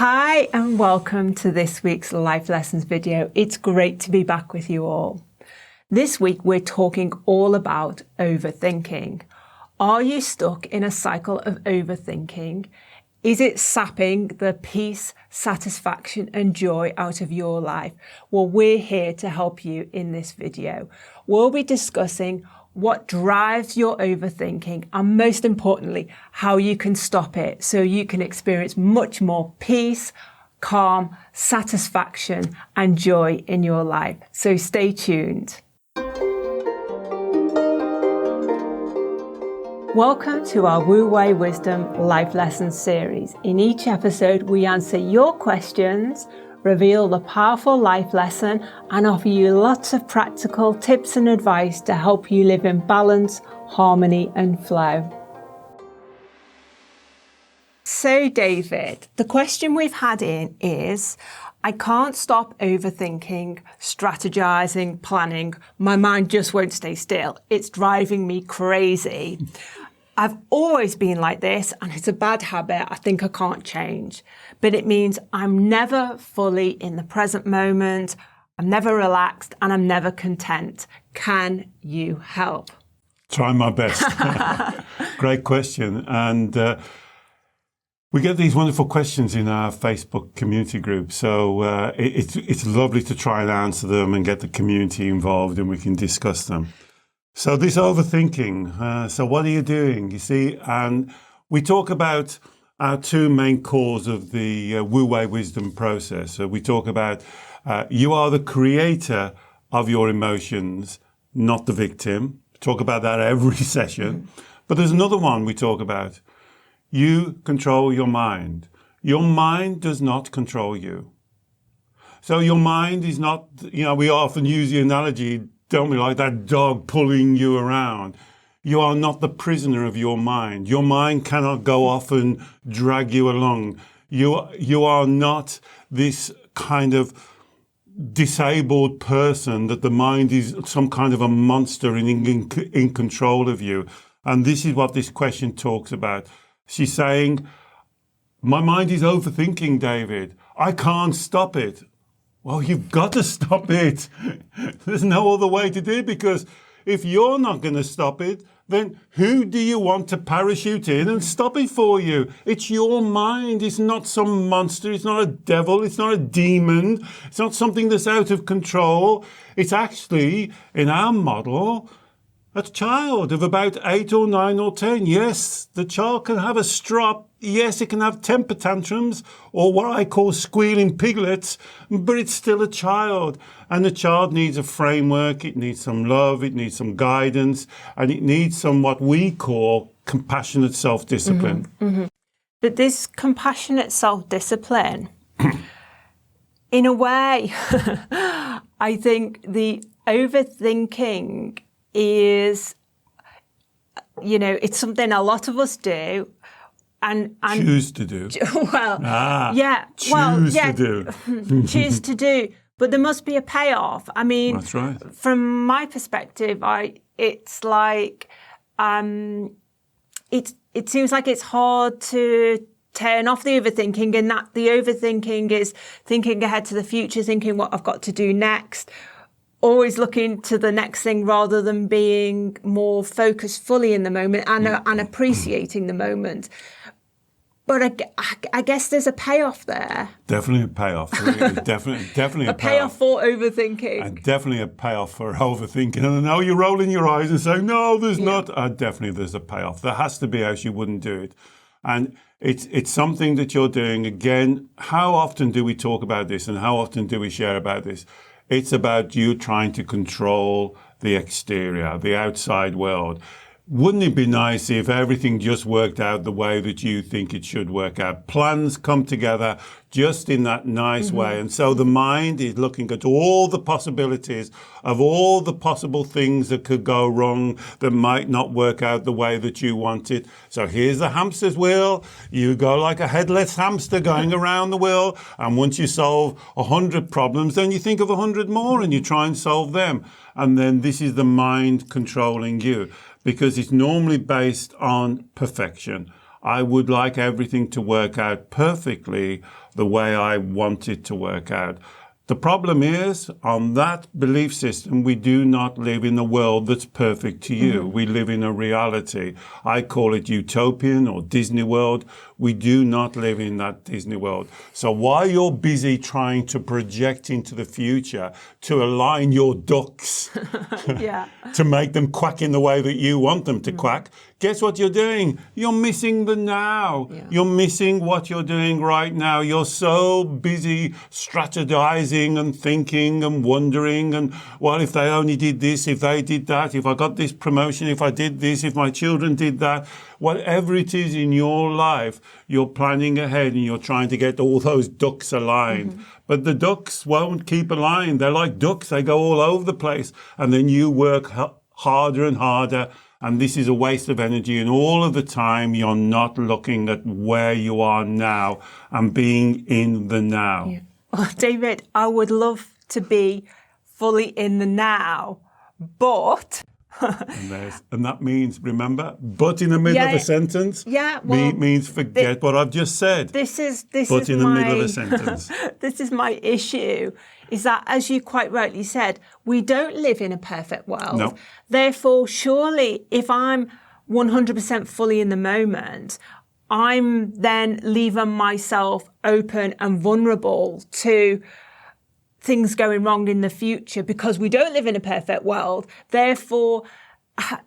Hi and welcome to this week's Life Lessons video. It's great to be back with you all. This week we're talking all about overthinking. Are you stuck in a cycle of overthinking? Is it sapping the peace, satisfaction and joy out of your life? Well, we're here to help you in this video. We'll be discussing what drives your overthinking and most importantly, how you can stop it so you can experience much more peace, calm, satisfaction and joy in your life. So stay tuned. Welcome to our Wu Wei Wisdom Life Lessons series. In each episode, we answer your questions, reveal the powerful life lesson, and offer you lots of practical tips and advice to help you live in balance, harmony, and flow. So, David, the question we've had in is, I can't stop overthinking, strategizing, planning. My mind just won't stay still. It's driving me crazy. I've always been like this and it's a bad habit I think I can't change. But it means I'm never fully in the present moment, I'm never relaxed and I'm never content. Can you help? Try my best. Great question. And we get these wonderful questions in our Facebook community group. So it's lovely to try and answer them and get the community involved and we can discuss them. So this overthinking, so what are you doing? You see, and we talk about our two main cores of the Wu Wei wisdom process. So we talk about you are the creator of your emotions, not the victim. We talk about that every session. But there's another one we talk about. You control your mind. Your mind does not control you. So your mind is not, we often use the analogy, don't we, like that dog pulling you around. You are not the prisoner of your mind. Your mind cannot go off and drag you along. You are not this kind of disabled person that the mind is some kind of a monster in control of you. And this is what this question talks about. She's saying, my mind is overthinking, David. I can't stop it. Well, you've got to stop it. There's no other way to do it, because if you're not going to stop it, then who do you want to parachute in and stop it for you? It's your mind. It's not some monster. It's not a devil. It's not a demon. It's not something that's out of control. It's actually, in our model, a child of about 8 or 9 or 10. Yes, the child can have a strop. Yes, it can have temper tantrums or what I call squealing piglets, but it's still a child. And the child needs a framework. It needs some love. It needs some guidance. And it needs some what we call compassionate self-discipline. But this compassionate self-discipline, in a way, I think the overthinking is, it's something a lot of us do. And choose to do. To do. Choose to do. But there must be a payoff. I mean, that's right. From my perspective, it's like, it seems like it's hard to turn off the overthinking, and that the overthinking is thinking ahead to the future, thinking what I've got to do next, always looking to the next thing rather than being more focused fully in the moment and appreciating the moment. But I guess there's a payoff there. Definitely a payoff. Definitely a payoff for overthinking. And definitely a payoff for overthinking. And I know you're rolling your eyes and saying, no, there's not. Definitely there's a payoff. There has to be, else you wouldn't do it. And it's something that you're doing. Again, how often do we talk about this and how often do we share about this? It's about you trying to control the exterior, the outside world. Wouldn't it be nice if everything just worked out the way that you think it should work out? Plans come together just in that nice way. And so the mind is looking at all the possibilities of all the possible things that could go wrong, that might not work out the way that you want it. So here's the hamster's wheel. You go like a headless hamster going around the wheel. And once you solve 100 problems, then you think of 100 more and you try and solve them. And then this is the mind controlling you, because it's normally based on perfection, I would like everything to work out perfectly the way I want it to work out. The problem is, on that belief system, we do not live in a world that's perfect to you. We live in a reality. I call it utopian or Disney world. We do not live in that Disney world. So while you're busy trying to project into the future to align your ducks, to make them quack in the way that you want them to quack, guess what you're doing? You're missing the now. You're missing what you're doing right now. You're so busy strategizing and thinking and wondering and, well, if they only did this, if they did that, if I got this promotion, if I did this, if my children did that, whatever it is in your life, you're planning ahead and you're trying to get all those ducks aligned. But the ducks won't keep aligned. They're like ducks. They go all over the place. And then you work harder and harder. And this is a waste of energy. And all of the time, you're not looking at where you are now and being in the now. Yeah. Well, David, I would love to be fully in the now, but... and that means, remember, but in the middle of a sentence means forget what I've just said. This is but in the middle of a sentence. This is my issue, is that, as you quite rightly said, we don't live in a perfect world. No. Therefore, surely, if I'm 100% fully in the moment, I'm then leaving myself open and vulnerable to things going wrong in the future because we don't live in a perfect world. Therefore,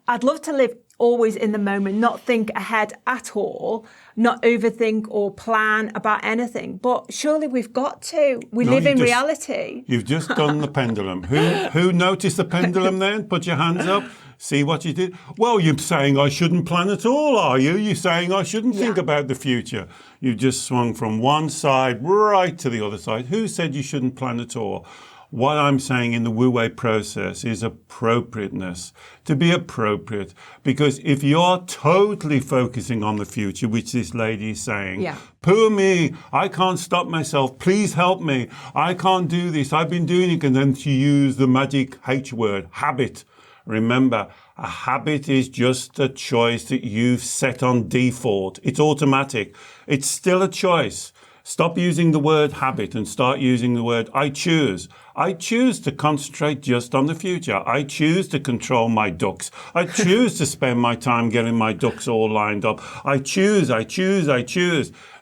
I'd love to live always in the moment, not think ahead at all, not overthink or plan about anything. But surely we've got to. We live in reality. You've just done the pendulum. Who noticed the pendulum then? Put your hands up. See what you did? Well, you're saying I shouldn't plan at all, are you? You're saying I shouldn't think about the future. You just swung from one side right to the other side. Who said you shouldn't plan at all? What I'm saying in the Wu-Wei process is appropriateness, to be appropriate. Because if you're totally focusing on the future, which this lady is saying, poor me, I can't stop myself, please help me, I can't do this, I've been doing it. And then she used the magic H word, habit. Remember, a habit is just a choice that you've set on default. It's automatic. It's still a choice. Stop using the word habit and start using the word I choose. I choose to concentrate just on the future. I choose to control my ducks. I choose to spend my time getting my ducks all lined up. I choose.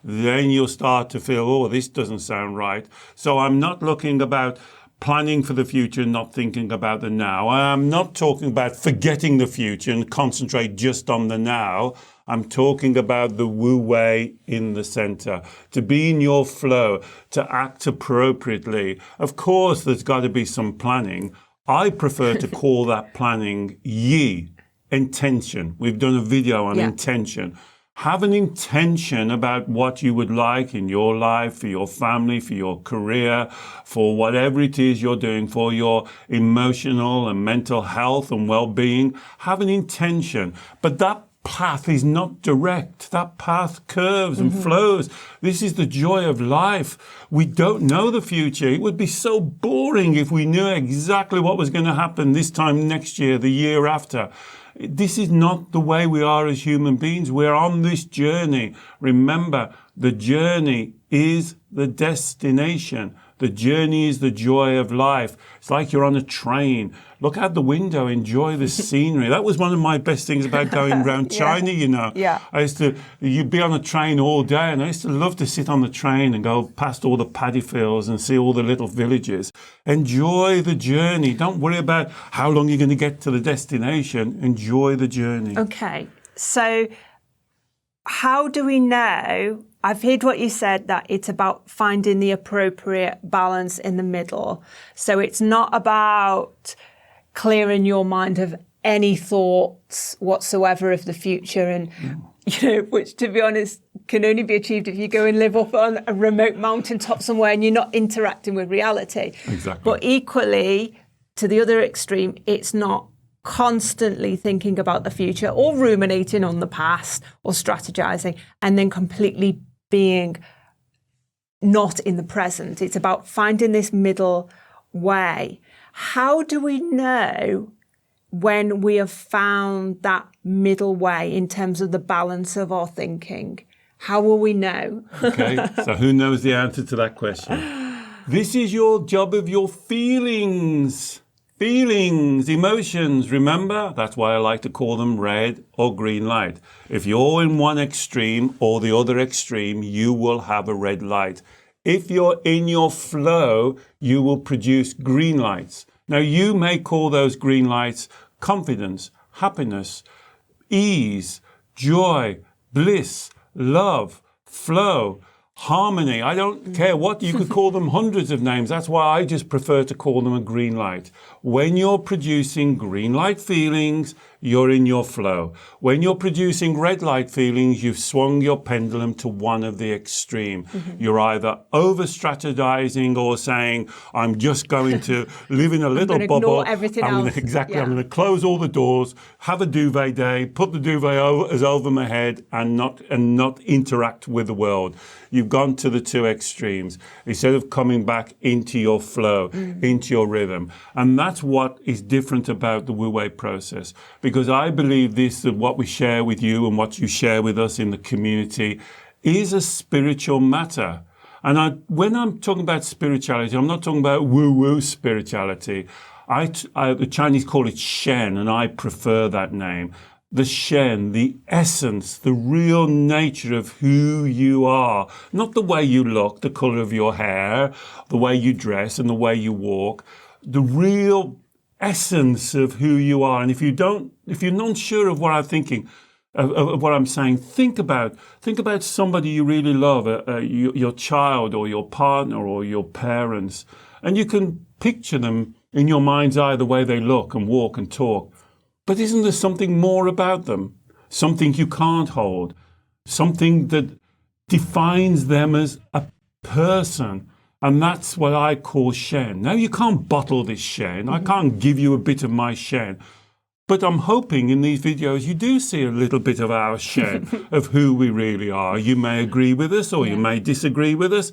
Then you'll start to feel, oh, this doesn't sound right. So I'm not looking about planning for the future and not thinking about the now. I'm not talking about forgetting the future and concentrate just on the now. I'm talking about the Wu-Wei in the center, to be in your flow, to act appropriately. Of course, there's got to be some planning. I prefer to call that planning Yi, intention. We've done a video on intention. Have an intention about what you would like in your life, for your family, for your career, for whatever it is you're doing, for your emotional and mental health and well-being. Have an intention. But that path is not direct. That path curves and flows. This is the joy of life. We don't know the future. It would be so boring if we knew exactly what was going to happen this time next year, the year after. This is not the way we are as human beings. We're on this journey. Remember, the journey is the destination. The journey is the joy of life. It's like you're on a train. Look out the window, enjoy the scenery. That was one of my best things about going around China, you know. You'd be on a train all day, and I used to love to sit on the train and go past all the paddy fields and see all the little villages. Enjoy the journey. Don't worry about how long you're going to get to the destination. Enjoy the journey. Okay, so how do we know? I've heard what you said, that it's about finding the appropriate balance in the middle. So it's not about clearing your mind of any thoughts whatsoever of the future, and which, to be honest, can only be achieved if you go and live up on a remote mountaintop somewhere and you're not interacting with reality. Exactly. But equally, to the other extreme, it's not constantly thinking about the future or ruminating on the past or strategizing and then completely being not in the present. It's about finding this middle way. How do we know when we have found that middle way in terms of the balance of our thinking? How will we know? Okay, so who knows the answer to that question? This is your job of your feelings. Feelings, emotions, remember? That's why I like to call them red or green light. If you're in one extreme or the other extreme, you will have a red light. If you're in your flow, you will produce green lights. Now, you may call those green lights confidence, happiness, ease, joy, bliss, love, flow, harmony. I don't care what. You could call them hundreds of names. That's why I just prefer to call them a green light. When you're producing green light feelings, you're in your flow. When you're producing red light feelings, you've swung your pendulum to one of the extreme. You're either over-strategizing or saying, I'm just going to live in a little bubble. Ignore everything else. Exactly. Yeah. I'm going to close all the doors, have a duvet day, put the duvet over my head and not interact with the world. You've gone to the two extremes instead of coming back into your flow, into your rhythm. And that's what is different about the Wu Wei process. Because I believe this, that what we share with you and what you share with us in the community is a spiritual matter. And when I'm talking about spirituality, I'm not talking about woo-woo spirituality. The Chinese call it Shen, and I prefer that name. The Shen, the essence, the real nature of who you are. Not the way you look, the color of your hair, the way you dress and the way you walk. The real essence of who you are. And if you're not sure of what I'm thinking, of what I'm saying, think about somebody you really love, your child or your partner or your parents, and you can picture them in your mind's eye the way they look and walk and talk. But isn't there something more about them? Something you can't hold, something that defines them as a person. And that's what I call Shen. Now, you can't bottle this Shen. I can't give you a bit of my Shen. But I'm hoping in these videos you do see a little bit of our Shen, of who we really are. You may agree with us or you may disagree with us.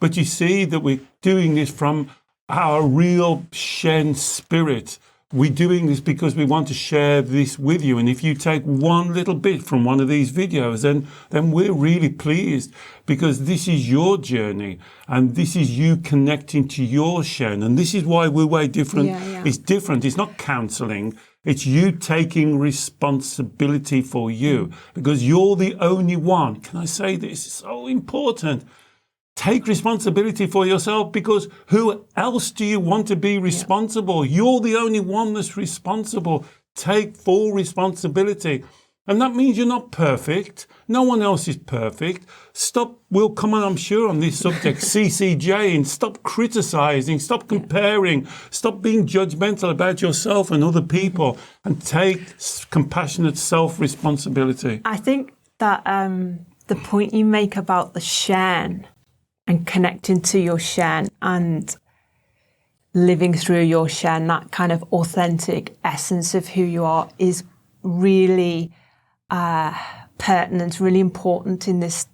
But you see that we're doing this from our real Shen spirit. We're doing this because we want to share this with you. And if you take one little bit from one of these videos, then we're really pleased, because this is your journey and this is you connecting to your Shen. And this is why Wu Wei different. It's different. It's not counseling. It's you taking responsibility for you, because you're the only one. Can I say this? It's so important. Take responsibility for yourself, because who else do you want to be responsible? You're the only one that's responsible. Take full responsibility. And that means you're not perfect. No one else is perfect. We'll come on, I'm sure, on this subject, CCJ, and stop criticizing, stop comparing, stop being judgmental about yourself and other people, and take compassionate self-responsibility. I think that the point you make about the Shen and connecting to your Shen and living through your Shen, that kind of authentic essence of who you are, is really pertinent, really important in this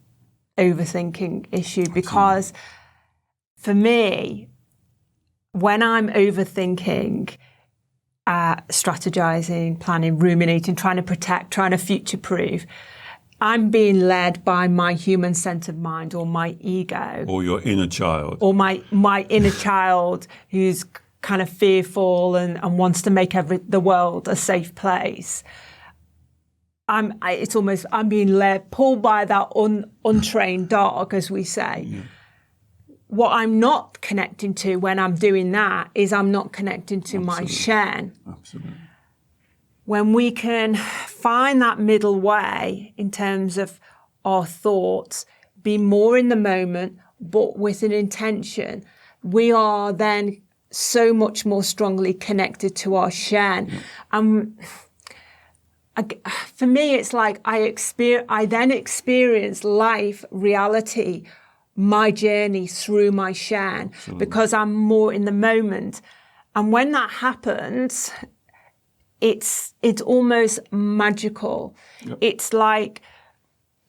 overthinking issue. Because for me, when I'm overthinking, strategizing, planning, ruminating, trying to protect, trying to future-proof, I'm being led by my human-centered mind or my ego. Or your inner child. Or my inner child, who's kind of fearful and wants to make the world a safe place. I'm being led, pulled by that untrained dog, as we say. Yeah. What I'm not connecting to when I'm doing that is I'm not connecting to my Shen. Absolutely. When we can find that middle way in terms of our thoughts, be more in the moment, but with an intention, we are then so much more strongly connected to our Shen. For me, it's like I then experience life, reality, my journey through my Shen, because I'm more in the moment. And when that happens, it's almost magical. Yep. It's like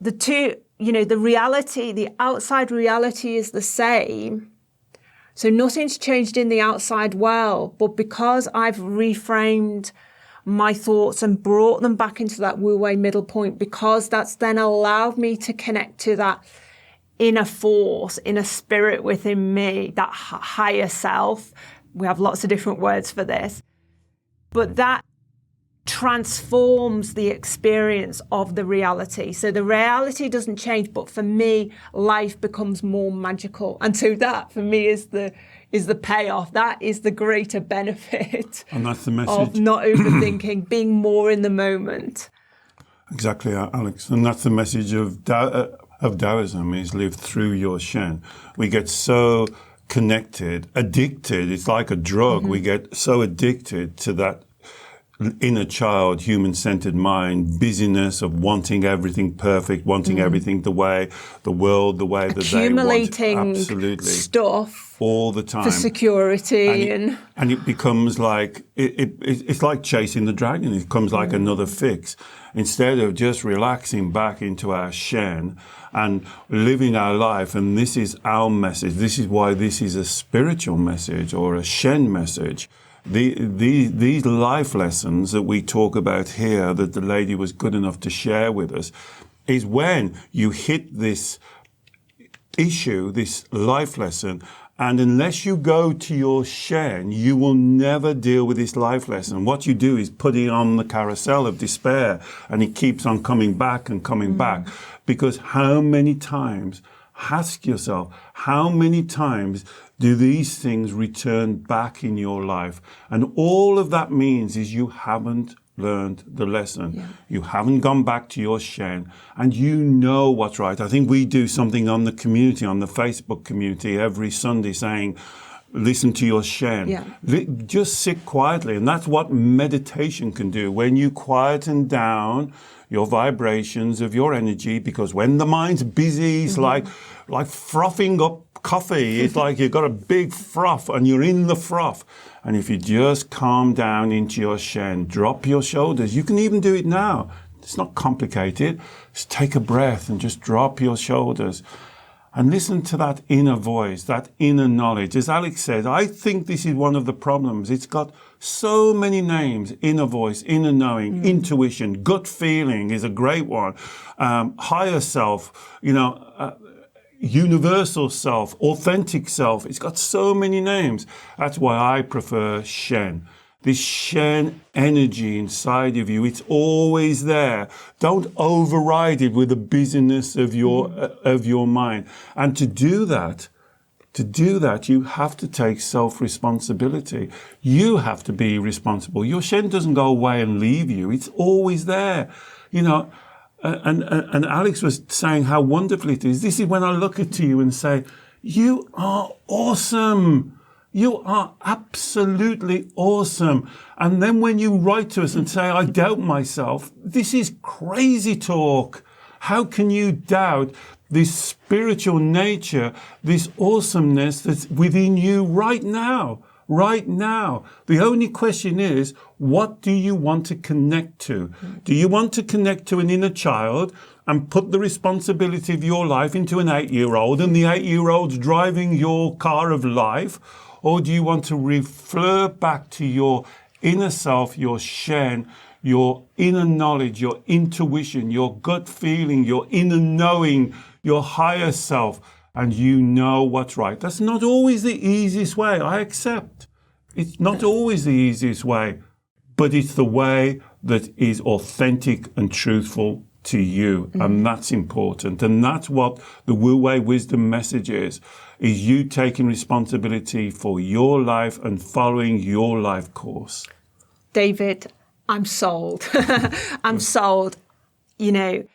the two, the reality, the outside reality is the same. So nothing's changed in the outside world, but because I've reframed my thoughts and brought them back into that wu-wei middle point, because that's then allowed me to connect to that inner force, inner spirit within me, that higher self. We have lots of different words for this, but that transforms the experience of the reality. So the reality doesn't change, but for me, life becomes more magical. And so that, for me, is the payoff. That is the greater benefit. And that's the message of not overthinking, being more in the moment. Exactly, Alex. And that's the message of Taoism, is live through your Shen. We get so connected, addicted. It's like a drug. We get so addicted to that inner child, human-centered mind, busyness of wanting everything perfect, wanting everything the way, the world, the way that they want. Accumulating stuff all the time for security, and it becomes like it's like chasing the dragon. It becomes like another fix, instead of just relaxing back into our Shen and living our life. And this is our message. This is why this is a spiritual message or a Shen message. These life lessons that we talk about here, that the lady was good enough to share with us, is when you hit this issue, this life lesson, and unless you go to your Shen, you will never deal with this life lesson. What you do is put it on the carousel of despair, and it keeps on coming back and coming back. Because how many times, ask yourself, how many times do these things return back in your life? And all of that means is you haven't learned the lesson. Yeah. You haven't gone back to your Shen, and you know what's right. I think we do something on the community, on the Facebook community, every Sunday saying, listen to your Shen. Yeah. Just sit quietly. And that's what meditation can do. When you quieten down your vibrations of your energy, because when the mind's busy, it's like frothing up coffee. It's like you've got a big froth and you're in the froth. And if you just calm down into your Shen, drop your shoulders. You can even do it now. It's not complicated. Just take a breath and just drop your shoulders and listen to that inner voice, that inner knowledge. As Alex said, I think this is one of the problems. It's got so many names: inner voice, inner knowing, intuition, gut feeling is a great one, higher self, universal self, authentic self. It's got so many names. That's why I prefer Shen. This Shen energy inside of you, it's always there. Don't override it with the busyness of your mind. And to do that, you have to take self-responsibility. You have to be responsible. Your Shen doesn't go away and leave you. It's always there. And Alex was saying how wonderful it is. This is when I look at you and say, you are awesome. You are absolutely awesome. And then when you write to us and say, I doubt myself, this is crazy talk. How can you doubt this spiritual nature, this awesomeness that's within you right now? Right now. The only question is, what do you want to connect to? Do you want to connect to an inner child and put the responsibility of your life into an 8-year-old, and the 8-year-old's driving your car of life? Or do you want to refer back to your inner self, your Shen, your inner knowledge, your intuition, your gut feeling, your inner knowing, your higher self, and you know what's right? That's not always the easiest way, I accept. It's not always the easiest way, but it's the way that is authentic and truthful to you, and that's important. And that's what the Wu Wei wisdom message is you taking responsibility for your life and following your life course. David, I'm sold. I'm sold. I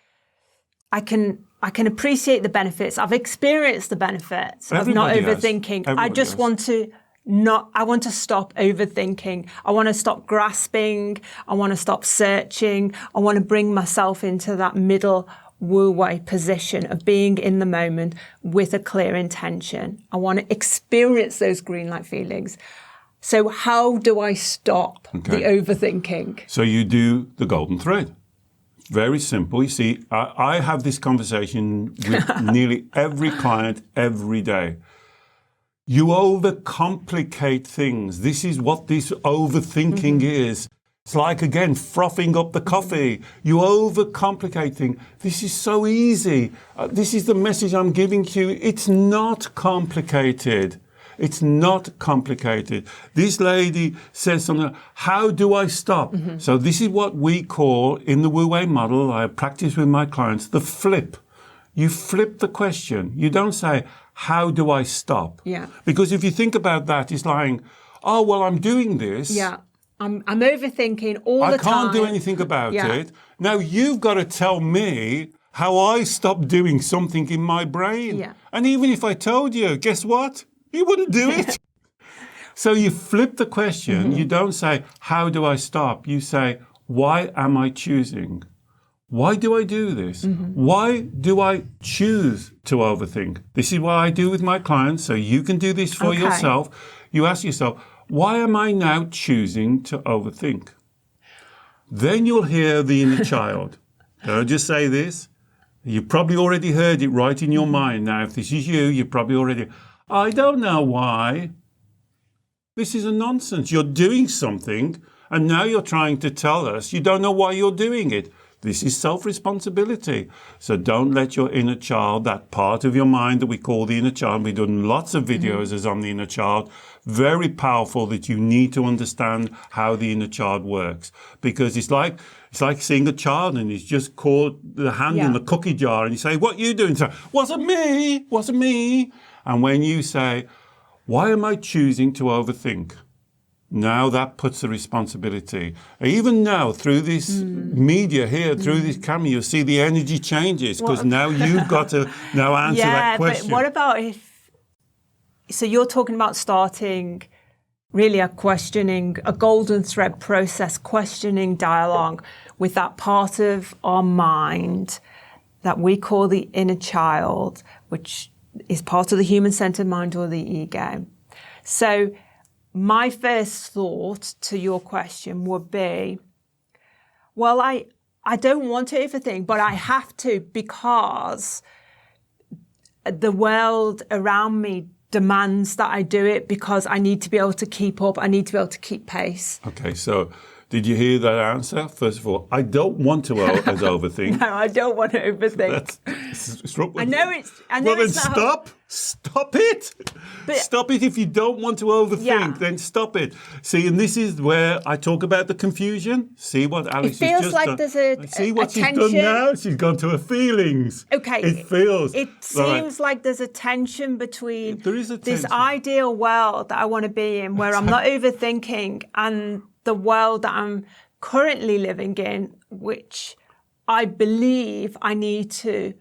can appreciate the benefits. I've experienced the benefits of not overthinking. I just want to I want to stop overthinking. I want to stop grasping. I want to stop searching. I want to bring myself into that middle Wu Wei position of being in the moment with a clear intention. I want to experience those green light feelings. So how do I stop the overthinking? So you do the golden thread. Very simple. You see, I have this conversation with nearly every client every day. You overcomplicate things. This is what this overthinking is. It's like, again, frothing up the coffee. You overcomplicate things. This is so easy. This is the message I'm giving to you. It's not complicated. It's not complicated. This lady says something, how do I stop? So this is what we call, in the Wu Wei model, I practice with my clients, the flip. You flip the question. You don't say, how do I stop? Yeah. Because if you think about that, it's like, oh, well, I'm doing this. Yeah. I'm overthinking all the time. I can't do anything about it. Now you've got to tell me how I stop doing something in my brain. Yeah. And even if I told you, guess what? You wouldn't do it. So you flip the question. You don't say, how do I stop? You say, why am I choosing? Why do I do this? Why do I choose to overthink? This is what I do with my clients, so you can do this for yourself. You ask yourself, why am I now choosing to overthink? Then you'll hear the inner child. Don't just say this. You probably already heard it right in your mind. Now, if this is you, you probably already, I don't know why. This is a nonsense. You're doing something, and now you're trying to tell us you don't know why you're doing it. This is self-responsibility. So don't let your inner child, that part of your mind that we call the inner child, we've done lots of videos as on the inner child, very powerful, that you need to understand how the inner child works. Because it's like seeing a child and he's just caught the hand in the cookie jar and you say, what are you doing? So, wasn't me. And when you say, why am I choosing to overthink? Now that puts the responsibility. Even now, through this media here, through this camera, you'll see the energy changes because now you've got to now answer that question. But what about if... So you're talking about starting really a questioning, a golden thread process, questioning dialogue with that part of our mind that we call the inner child, which is part of the human-centered mind or the ego. So my first thought to your question would be, well, I don't want to overthink, but I have to because the world around me demands that I do it because I need to be able to keep up. I need to be able to keep pace. Okay, so did you hear that answer? First of all, I don't want to overthink. No, I don't want to overthink. I know it's not. Stop it. But, stop it if you don't want to overthink, then stop it. See, and this is where I talk about the confusion. See what Alex has just done. There's a See what she's tension. done now? She's gone to her feelings. Okay. It seems like there's a tension between there is a this tension. ideal world that I want to be in where I'm not overthinking and the world that I'm currently living in, which I believe I need to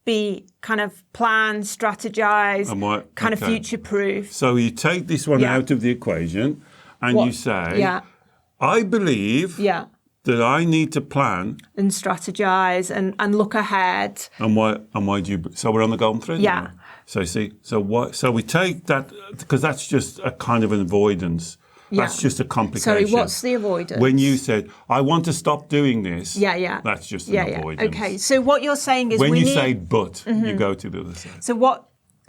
be kind of plan, strategize, kind of future-proof. So you take this one out of the equation and you say, I believe that I need to plan and strategize and look ahead. And why do you? So we're on the golden thread. Yeah. Now. So see, so we take that because that's just a kind of an avoidance. That's just a complication. Sorry, what's the avoidance? When you said, I want to stop doing this, that's just an avoidance. Okay, so what you're saying is when you say but, you go to the other side.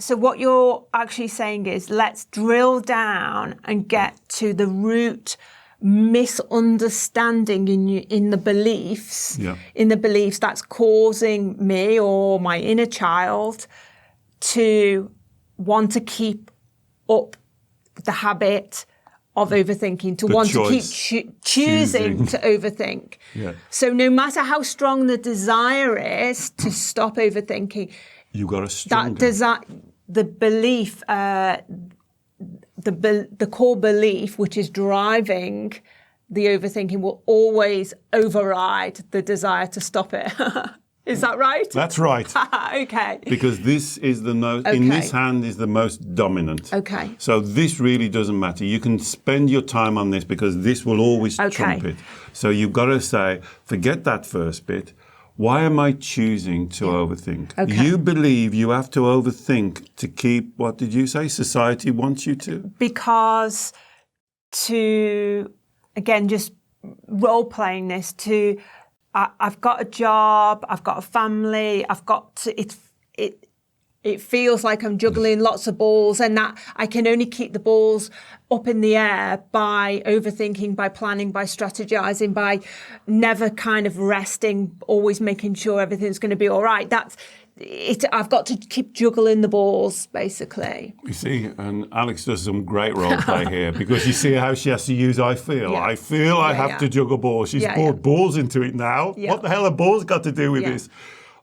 So what you're actually saying is let's drill down and get to the root misunderstanding in the beliefs, that's causing me or my inner child to want to keep up the habit of overthinking, to want to keep choosing to overthink. Yeah. So no matter how strong the desire is to stop overthinking, you got a stronger. The belief, the core belief, which is driving the overthinking, will always override the desire to stop it. Is that right? That's right. Okay. Because this is the most, in this hand is the most dominant. Okay. So this really doesn't matter. You can spend your time on this because this will always trump it. So you've got to say, forget that first bit. Why am I choosing to overthink? Okay. You believe you have to overthink to keep, what did you say, society wants you to? Because again, just role-playing this, I've got a job, I've got a family, It feels like I'm juggling lots of balls, and that I can only keep the balls up in the air by overthinking, by planning, by strategizing, by never kind of resting, always making sure everything's going to be all right. That's it. I've got to keep juggling the balls, basically. You see, and Alex does some great role play here, because you see how she has to use I feel. Yeah. I feel I have to juggle balls. She's brought balls into it now. Yeah. What the hell have balls got to do with this?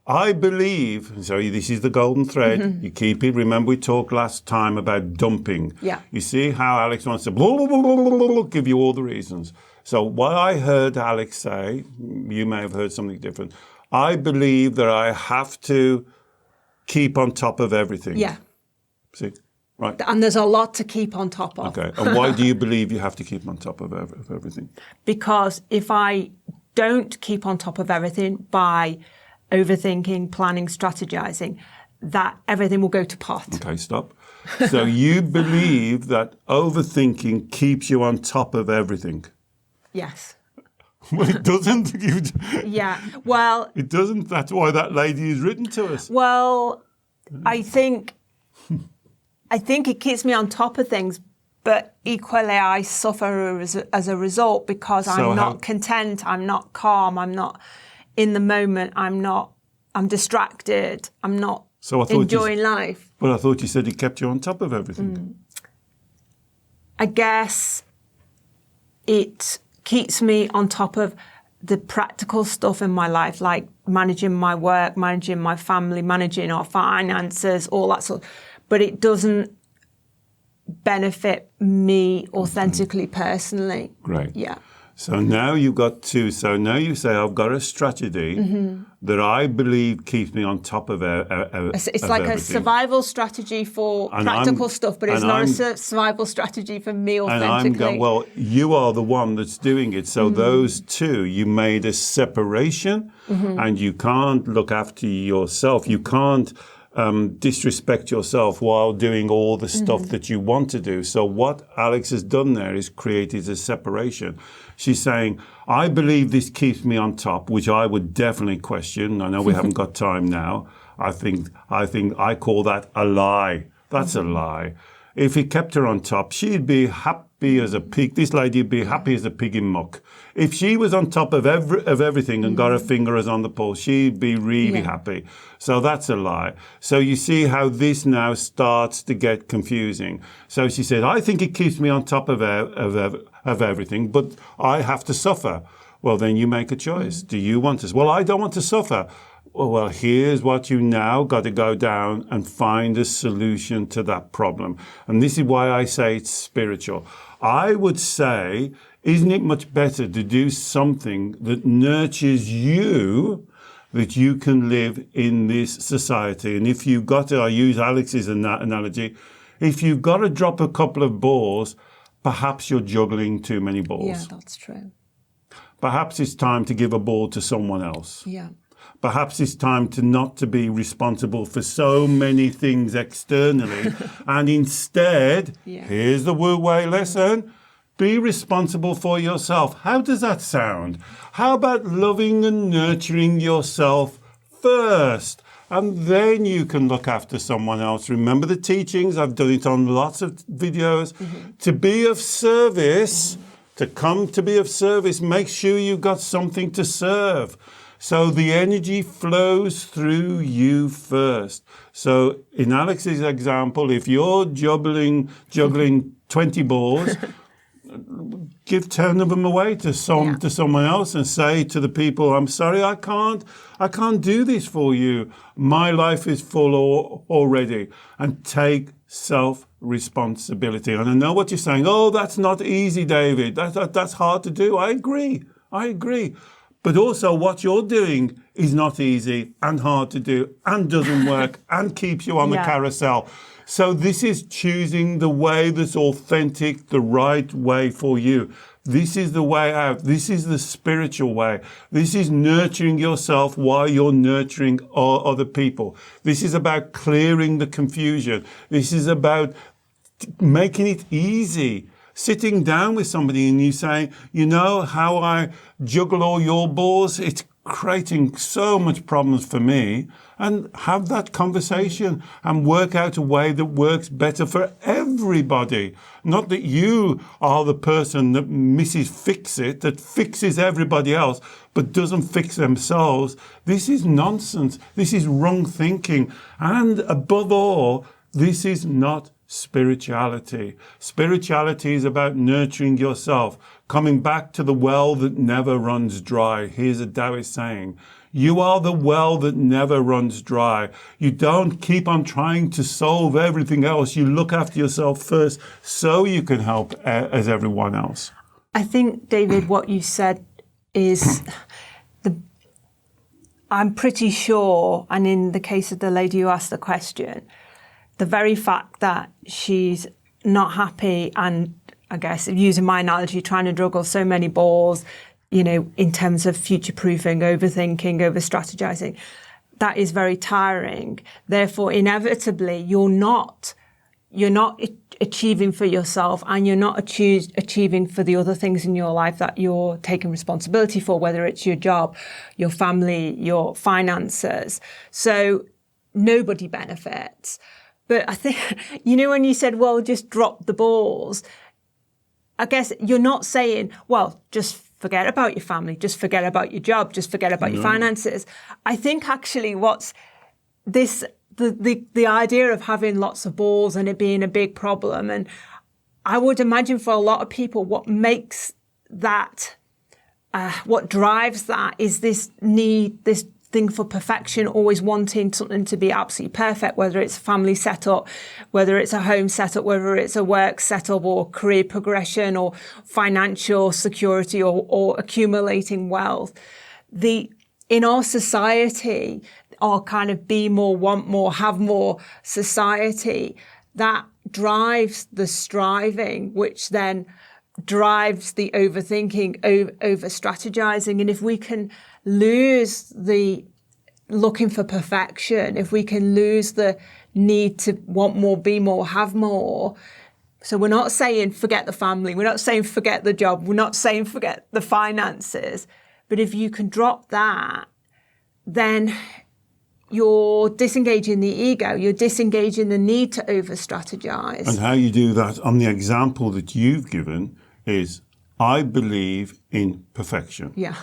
I believe, so this is the golden thread, you keep it. Remember we talked last time about dumping. Yeah. You see how Alex wants to blah, blah, blah, blah, blah, blah, give you all the reasons. So what I heard Alex say, you may have heard something different. I believe that I have to keep on top of everything. Yeah. See? Right. And there's a lot to keep on top of. Okay. And why do you believe you have to keep on top of everything? Because if I don't keep on top of everything by overthinking, planning, strategizing, that everything will go to pot. Okay, stop. So you believe that overthinking keeps you on top of everything? Yes. Well, it doesn't. Yeah. Well, it doesn't. That's why that lady is written to us. Well, I think it keeps me on top of things, but equally I suffer as a result, because I'm not content, I'm not calm, I'm not in the moment, I'm distracted, I'm not enjoying life. But I thought you said it kept you on top of everything. I guess it keeps me on top of the practical stuff in my life, like managing my work, managing my family, managing our finances, all that sort. But it doesn't benefit me authentically, personally. Great. Yeah. So now you've got two. So now you say, I've got a strategy that I believe keeps me on top of It's like everything. a survival strategy for practical stuff, but it's not a survival strategy for me authentically. And I'm going, well, you are the one that's doing it. So those two, you made a separation, and you can't look after yourself. You can't disrespect yourself while doing all the stuff that you want to do. So what Alex has done there is created a separation. She's saying, I believe this keeps me on top, which I would definitely question. I know we haven't got time now. I think I call that a lie. That's a lie. If it kept her on top, she'd be happy as a pig. This lady would be happy as a pig in muck. If she was on top of everything and got her fingers on the pulse, she'd be really happy. So that's a lie. So you see how this now starts to get confusing. So she said, I think it keeps me on top of everything, but I have to suffer. Well, then you make a choice. Do you want to? Well, I don't want to suffer. Well, here's what you now got to go down and find a solution to that problem. And this is why I say it's spiritual. I would say, isn't it much better to do something that nurtures you, that you can live in this society? And if you've got to, I use Alex's analogy, if you've got to drop a couple of balls, perhaps you're juggling too many balls. Yeah, that's true. Perhaps it's time to give a ball to someone else. Yeah. Perhaps it's time to not to be responsible for so many things externally. And instead, here's the wu-wei lesson, be responsible for yourself. How does that sound? How about loving and nurturing yourself first? And then you can look after someone else. Remember the teachings? I've done it on lots of videos. To be of service, to come to be of service, make sure you've got something to serve. So the energy flows through you first. So in Alex's example, if you're juggling 20 balls, give 10 of them away to someone else and say to the people, I'm sorry, I can't do this for you. My life is full already. And take self-responsibility. And I know what you're saying. Oh, that's not easy, David. That's hard to do. I agree. But also what you're doing is not easy and hard to do and doesn't work and keeps you on the carousel. So this is choosing the way that's authentic, the right way for you. This is the way out. This is the spiritual way. This is nurturing yourself while you're nurturing other people. This is about clearing the confusion. This is about making it easy. Sitting down with somebody and you say, you know how I juggle all your balls? It's creating so much problems for me, and have that conversation and work out a way that works better for everybody. Not that you are the person that misses fix it, that fixes everybody else, but doesn't fix themselves. This is nonsense. This is wrong thinking. And above all, this is not spirituality. Spirituality is about nurturing yourself, coming back to the well that never runs dry. Here's a Taoist saying, you are the well that never runs dry. You don't keep on trying to solve everything else. You look after yourself first so you can help as everyone else. I think, David, what you said is I'm pretty sure, and in the case of the lady who asked the question, the very fact that she's not happy and, I guess, using my analogy, trying to juggle so many balls, in terms of future-proofing, overthinking, over-strategizing, that is very tiring. Therefore, inevitably, you're not achieving for yourself, and you're not achieving for the other things in your life that you're taking responsibility for, whether it's your job, your family, your finances. So nobody benefits. But I think, when you said, well, just drop the balls, I guess you're not saying, well, just forget about your family, just forget about your job, just forget about your finances. I think actually what's this, the idea of having lots of balls and it being a big problem, and I would imagine for a lot of people what makes that, what drives that is this need, this thing for perfection, always wanting something to be absolutely perfect, whether it's a family setup, whether it's a home setup, whether it's a work setup or career progression or financial security or accumulating wealth. In our society, our kind of be more, want more, have more society, that drives the striving, which then drives the overthinking, over strategizing. And if we can lose the looking for perfection, if we can lose the need to want more, be more, have more. So we're not saying forget the family, we're not saying forget the job, we're not saying forget the finances. But if you can drop that, then you're disengaging the ego, you're disengaging the need to over-strategize. And how you do that on the example that you've given is, I believe in perfection. Yeah.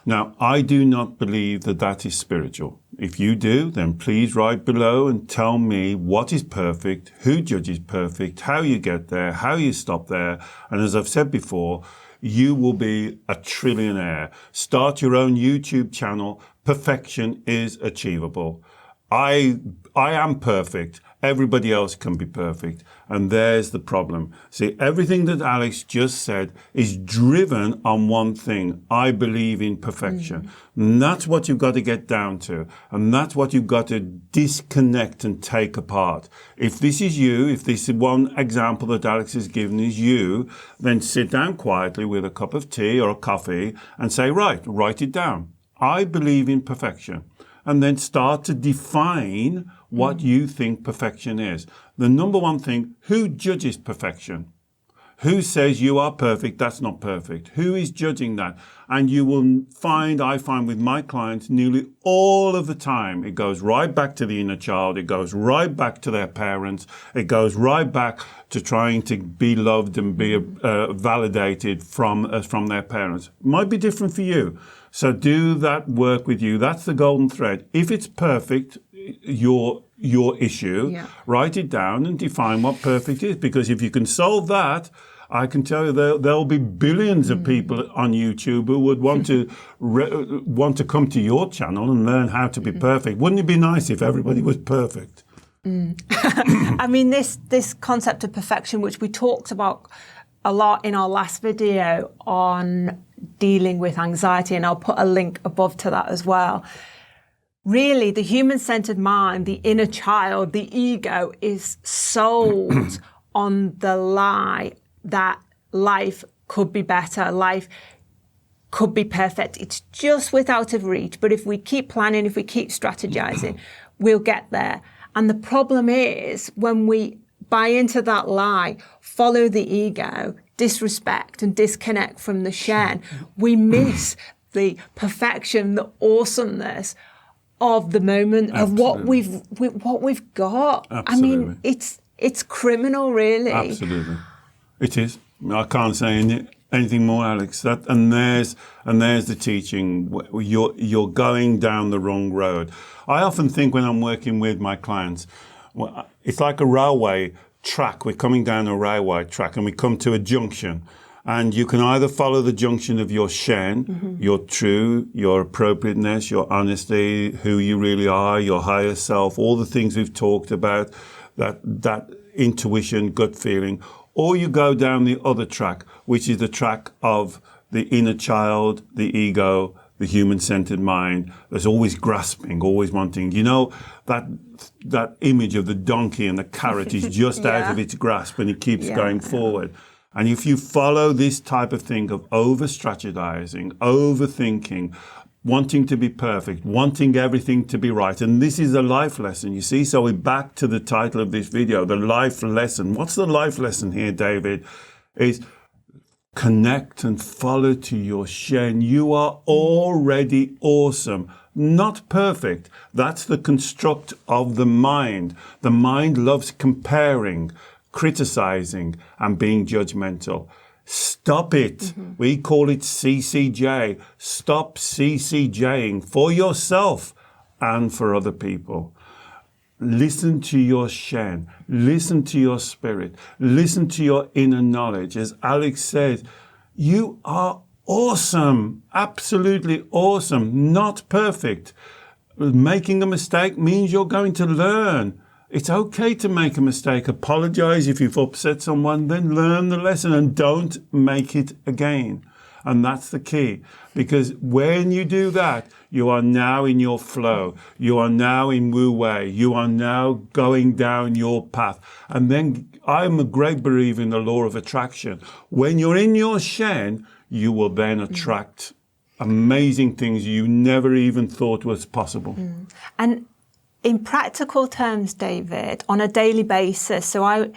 Now, I do not believe that that is spiritual. If you do, then please write below and tell me what is perfect, who judges perfect, how you get there, how you stop there. And as I've said before, you will be a trillionaire. Start your own YouTube channel. Perfection is achievable. I am perfect. Everybody else can be perfect. And there's the problem. See, everything that Alex just said is driven on one thing. I believe in perfection. And that's what you've got to get down to. And that's what you've got to disconnect and take apart. If this is you, if this is one example that Alex has given is you, then sit down quietly with a cup of tea or a coffee and say, right, write it down. I believe in perfection. And then start to define what you think perfection is. The number one thing, who judges perfection? Who says you are perfect, that's not perfect? Who is judging that? And you will find, I find with my clients, nearly all of the time, it goes right back to the inner child, it goes right back to their parents, it goes right back to trying to be loved and be validated from their parents. It might be different for you. So do that work with you. That's the golden thread. If it's perfect, your issue, write it down and define what perfect is. Because if you can solve that, I can tell you there'll be billions of people on YouTube who would want to want to come to your channel and learn how to be perfect. Wouldn't it be nice if everybody was perfect? I mean, this concept of perfection, which we talked about a lot in our last video on dealing with anxiety, and I'll put a link above to that as well. Really, the human-centered mind, the inner child, the ego is sold on the lie that life could be better, life could be perfect. It's just without of reach. But if we keep planning, if we keep strategizing, we'll get there. And the problem is when we buy into that lie, follow the ego, disrespect and disconnect from the Shen, we miss the perfection, the awesomeness of the moment, Absolutely. of what we've got. Absolutely. I mean, it's criminal, really. Absolutely, it is. I can't say anything more, Alex. And there's the teaching. You're going down the wrong road. I often think when I'm working with my clients, it's like a railway track. We're coming down a railway track, and we come to a junction. And you can either follow the junction of your Shen, your true, your appropriateness, your honesty, who you really are, your higher self, all the things we've talked about, that intuition, gut feeling, or you go down the other track, which is the track of the inner child, the ego, the human-centered mind. There's always grasping, always wanting. You know, that image of the donkey and the carrot is just out of its grasp and it keeps going forward. And if you follow this type of thing of over-strategizing, overthinking, wanting to be perfect, wanting everything to be right, and this is a life lesson, you see? So we're back to the title of this video, the life lesson. What's the life lesson here, David? Is connect and follow to your Shen. You are already awesome. Not perfect. That's the construct of the mind. The mind loves comparing, criticizing, and being judgmental. Stop it. We call it CCJ. Stop CCJing for yourself and for other people. Listen to your Shen. Listen to your spirit. Listen to your inner knowledge. As Alex said, you are awesome. Absolutely awesome. Not perfect. Making a mistake means you're going to learn. It's okay to make a mistake. Apologize if you've upset someone, then learn the lesson and don't make it again. And that's the key. Because when you do that, you are now in your flow. You are now in Wu Wei. You are now going down your path. And then I'm a great believer in the law of attraction. When you're in your Shen, you will then attract amazing things you never even thought was possible. And in practical terms, David, on a daily basis, so I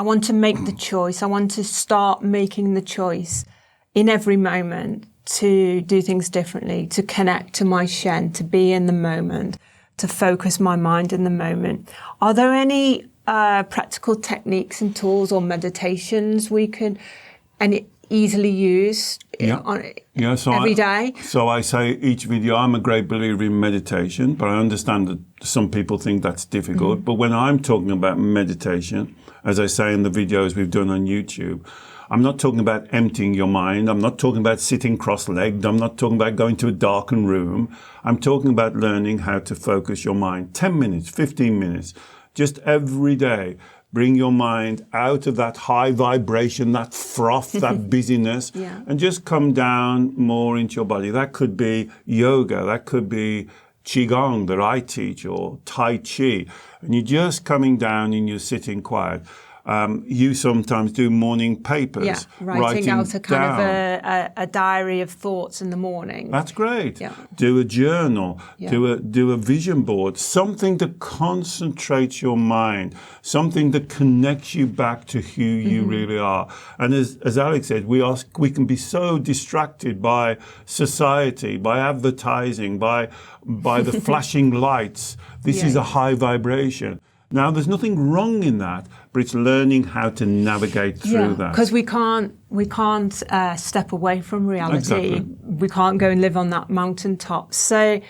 want to make the choice. I want to start making the choice in every moment to do things differently, to connect to my Shen, to be in the moment, to focus my mind in the moment. Are there any practical techniques and tools or meditations we can easily use every day? So I say each video, I'm a great believer in meditation, but I understand that some people think that's difficult. But when I'm talking about meditation, as I say in the videos we've done on YouTube, I'm not talking about emptying your mind. I'm not talking about sitting cross-legged. I'm not talking about going to a darkened room. I'm talking about learning how to focus your mind. 10 minutes, 15 minutes, just every day. Bring your mind out of that high vibration, that froth, that busyness, and just come down more into your body. That could be yoga. That could be Qigong that I teach, or Tai Chi. And you're just coming down and you're sitting quiet. You sometimes do morning papers. Writing out a kind of a diary of thoughts in the morning. That's great. Do a journal. Do a vision board. Something that concentrates your mind. Something that connects you back to who you really are. And as Alex said, we can be so distracted by society, by advertising, by the flashing lights. This is a high vibration. Now, there's nothing wrong in that, but it's learning how to navigate through that. Because we can't step away from reality. Exactly. We can't go and live on that mountaintop. So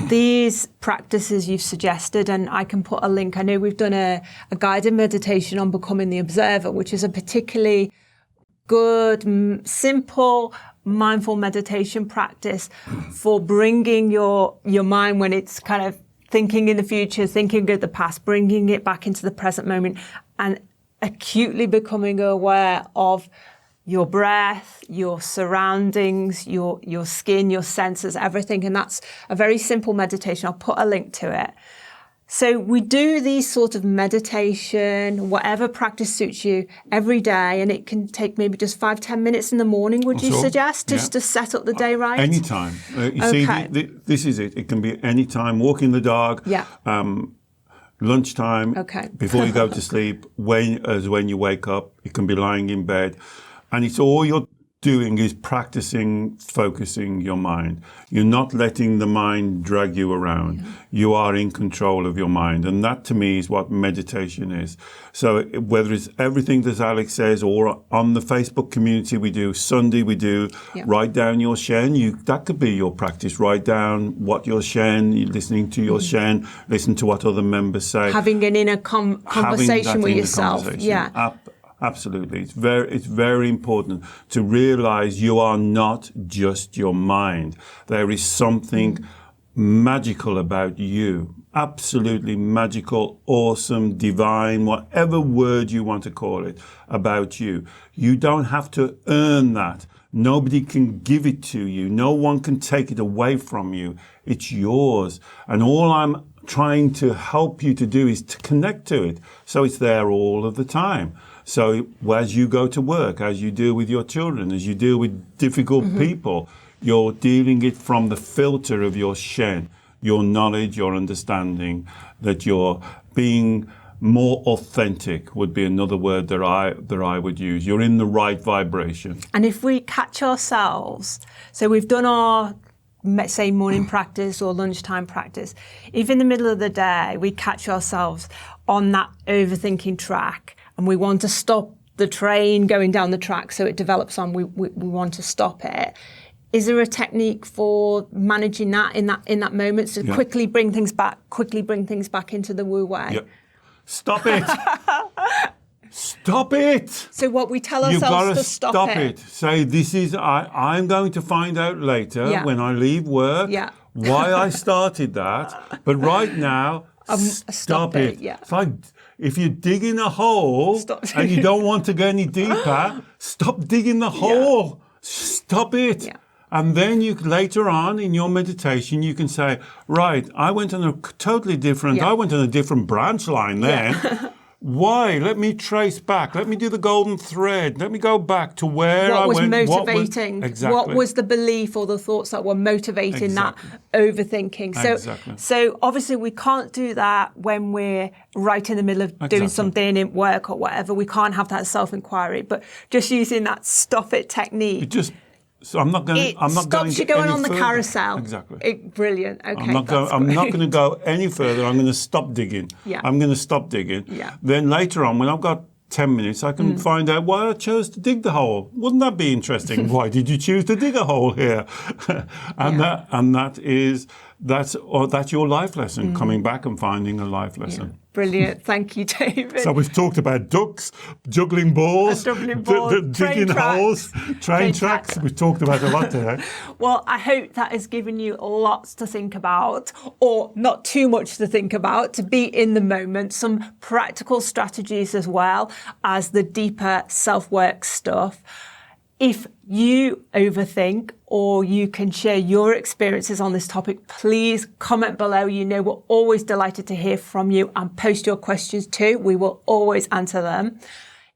these practices you've suggested, and I can put a link. I know we've done a guided meditation on becoming the observer, which is a particularly good, simple, mindful meditation practice for bringing your mind when it's kind of thinking in the future, thinking of the past, bringing it back into the present moment, and acutely becoming aware of your breath, your surroundings, your skin, your senses, everything. And that's a very simple meditation. I'll put a link to it. So we do these sort of meditation, whatever practice suits you, every day, and it can take maybe just 5-10 minutes in the morning, would you suggest, just to set up the day right? Anytime. See, this is it. It can be any time. Walking the dog, lunchtime, before you go to sleep, when you wake up. It can be lying in bed. And it's all you're doing is practicing focusing your mind. You're not letting the mind drag you around. You are in control of your mind. And that to me is what meditation is. So whether it's everything that Alex says, or on the Facebook community we do, Sunday we do, write down your Shen. That could be your practice. Write down what your Shen, you're listening to your Shen, listen to what other members say. Having an inner conversation with yourself. Yeah. Absolutely. It's very important to realize you are not just your mind. There is something magical about you. Absolutely magical, awesome, divine, whatever word you want to call it, about you. You don't have to earn that. Nobody can give it to you. No one can take it away from you. It's yours. And all I'm trying to help you to do is to connect to it. So it's there all of the time. So as you go to work, as you deal with your children, as you deal with difficult people, you're dealing it from the filter of your Shen, your knowledge, your understanding, that you're being more authentic would be another word that I would use. You're in the right vibration. And if we catch ourselves, so we've done our, say, morning practice or lunchtime practice, if in the middle of the day we catch ourselves on that overthinking track, and we want to stop the train going down the track so it develops on, we want to stop it. Is there a technique for managing that in that moment, to quickly bring things back into the Wu way? Yep. Stop it. Stop it. So what we tell ourselves to stop it. Say, this is, I'm going to find out later when I leave work why I started that. But right now, stop it. Yeah. It's like, if you dig in a hole and you don't want to go any deeper, stop digging the hole. Stop it. Yeah. And then you later on in your meditation, you can say, right, I went on a totally different, I went on a different branch line then. Yeah. Why? Let me trace back. Let me do the golden thread. Let me go back to where I went. What was motivating? What was the belief or the thoughts that were motivating that overthinking? So obviously we can't do that when we're right in the middle of doing something in work or whatever. We can't have that self-inquiry. But just using that stop it technique. So I'm not going. I'm not going. Stops you going on the further. carousel. Exactly. Brilliant. Okay. I'm not going to go any further. I'm going to stop digging. Yeah. I'm going to stop digging. Yeah. Then later on, when I've got 10 minutes, I can find out why I chose to dig the hole. Wouldn't that be interesting? Why did you choose to dig a hole here? That's your life lesson. Coming back and finding a life lesson. Yeah. Brilliant. Thank you, David. So we've talked about ducks, juggling balls, digging holes, train tracks. We've talked about a lot today. Well, I hope that has given you lots to think about, or not too much to think about, to be in the moment, some practical strategies as well as the deeper self-work stuff. If you overthink or you can share your experiences on this topic, please comment below. You know, we're always delighted to hear from you, and post your questions too. We will always answer them.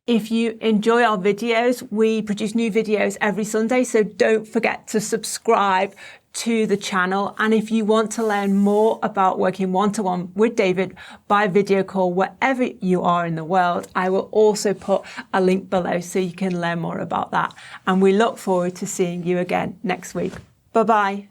If you enjoy our videos, we produce new videos every Sunday, so don't forget to subscribe to the channel. And if you want to learn more about working one-to-one with David by video call, wherever you are in the world, I will also put a link below so you can learn more about that. And we look forward to seeing you again next week. Bye-bye.